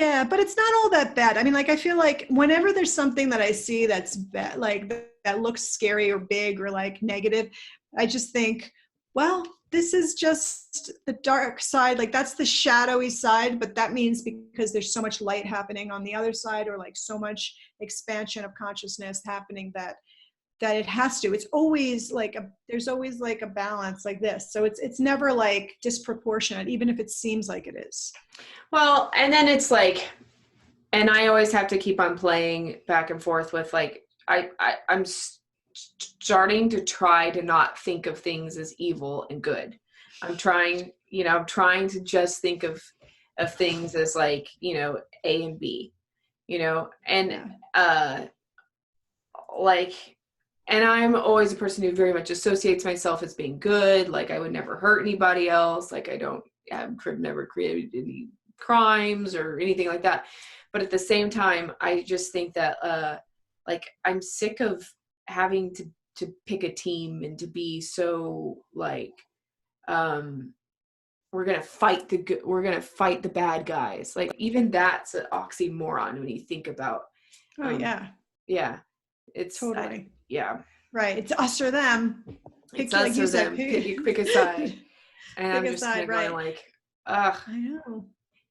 Yeah, but it's not all that bad. I mean, like, I feel like whenever there's something that I see that's bad, like that looks scary or big or like negative, I just think, well, this is just the dark side. Like, that's the shadowy side, but that means because there's so much light happening on the other side, or like so much expansion of consciousness happening that it has to. It's always like there's always like a balance like this. So it's never like disproportionate, even if it seems like it is. Well, and then it's like, and I always have to keep on playing back and forth with like, I'm starting to try to not think of things as evil and good. I'm trying to just think of things as like, A and B, and, like, and I'm always a person who very much associates myself as being good. Like, I would never hurt anybody else. Like, I've never created any crimes or anything like that. But at the same time, I just think that, like, I'm sick of having to pick a team and to be so like, we're going to fight the bad guys. Like, even that's an oxymoron when you think about, yeah, it's totally. Yeah. Right. It's us or them. It's us or them. Pick a side. And I'm just kind of going like, ugh. I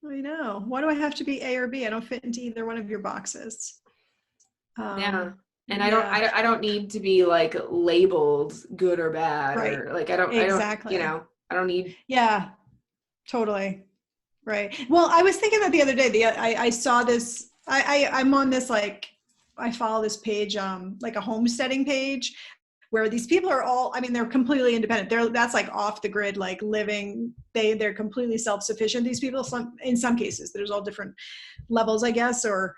know. Why do I have to be A or B? I don't fit into either one of your boxes. Yeah. And I don't need to be like labeled good or bad, right. Or like, I don't need. Yeah, totally. Right. Well, I was thinking that the other day, I saw this, I'm on this, like, I follow this page, like a homesteading page, where these people are all, I mean, they're completely independent. That's like off the grid, like living, they're completely self-sufficient. These people, in some cases, there's all different levels, I guess, or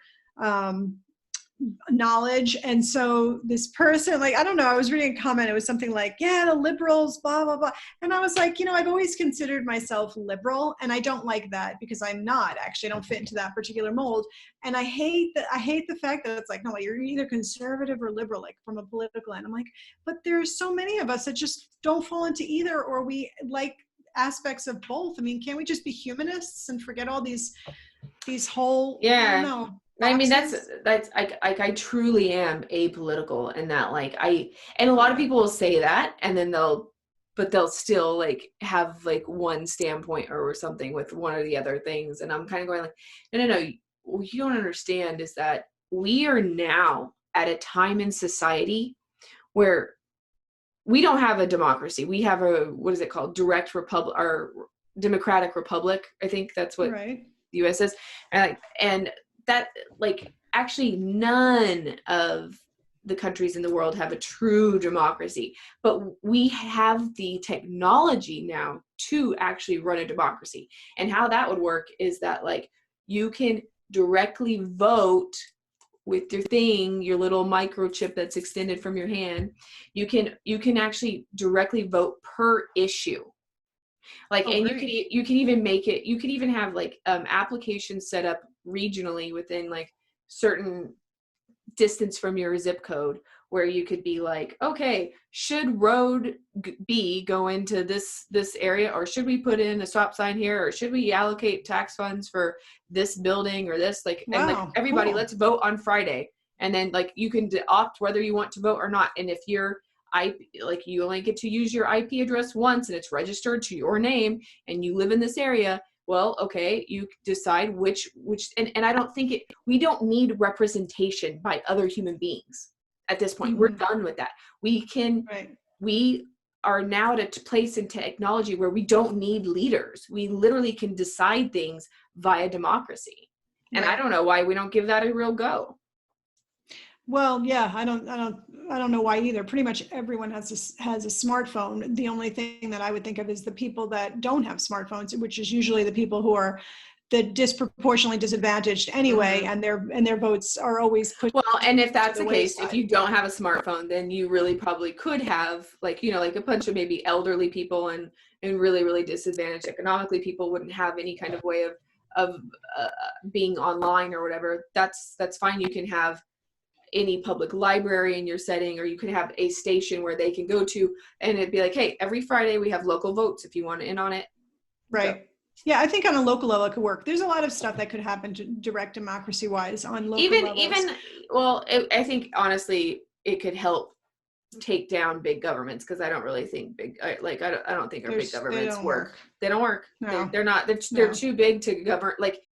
knowledge. And so this person, like, I don't know, I was reading a comment, it was something like, yeah, the liberals, blah, blah, blah. And I was like, I've always considered myself liberal, and I don't like that, because I'm not actually, I don't fit into that particular mold. And I hate the fact that it's like, no, you're either conservative or liberal, like from a political end. I'm like, but there's so many of us that just don't fall into either, or we like aspects of both. I mean, can't we just be humanists and forget all these whole, yeah. I don't know, I mean, that's I truly am apolitical in that, like, and a lot of people will say that, and then they'll still like have like one standpoint or something with one or the other things. And I'm kind of going like, no, what you don't understand is that we are now at a time in society where we don't have a democracy. We have what is it called? Direct republic, or democratic republic. I think that's what the US is. And that, like, actually none of the countries in the world have a true democracy, but we have the technology now to actually run a democracy. And how that would work is that, like, you can directly vote with your thing, your little microchip that's extended from your hand. You can actually directly vote per issue. Like, and you can even make it, you can even have like applications set up regionally within like certain distance from your zip code, where you could be like, okay, should road B go into this area, or should we put in a stop sign here, or should we allocate tax funds for this building or this, like, and like, everybody, let's vote on Friday. And then, like, you can opt whether you want to vote or not. And if you're like, you only get to use your IP address once, and it's registered to your name, and you live in this area, well, okay, you decide which, and I don't think we don't need representation by other human beings at this point. Mm-hmm. We're done with that. We are now at a place in technology where we don't need leaders. We literally can decide things via democracy. And I don't know why we don't give that a real go. Well, yeah, I don't know why either. Pretty much everyone has a smartphone. The only thing that I would think of is the people that don't have smartphones, which is usually the people who are the disproportionately disadvantaged anyway, mm-hmm. and their votes are always pushed. Well, and if that's the case, if you don't have a smartphone, then you really probably could have, like, like a bunch of maybe elderly people and really, really disadvantaged economically people wouldn't have any kind of way of being online or whatever. That's fine. You can have any public library in your setting, or you can have a station where they can go to, and it'd be like, hey, every Friday we have local votes if you want in on it. Right. Yeah, I think on a local level it could work. There's a lot of stuff that could happen direct democracy wise on local levels. I think honestly it could help take down big governments, because I don't really think I don't think our big governments work. They don't work. No. They're not. They're too big to govern. Like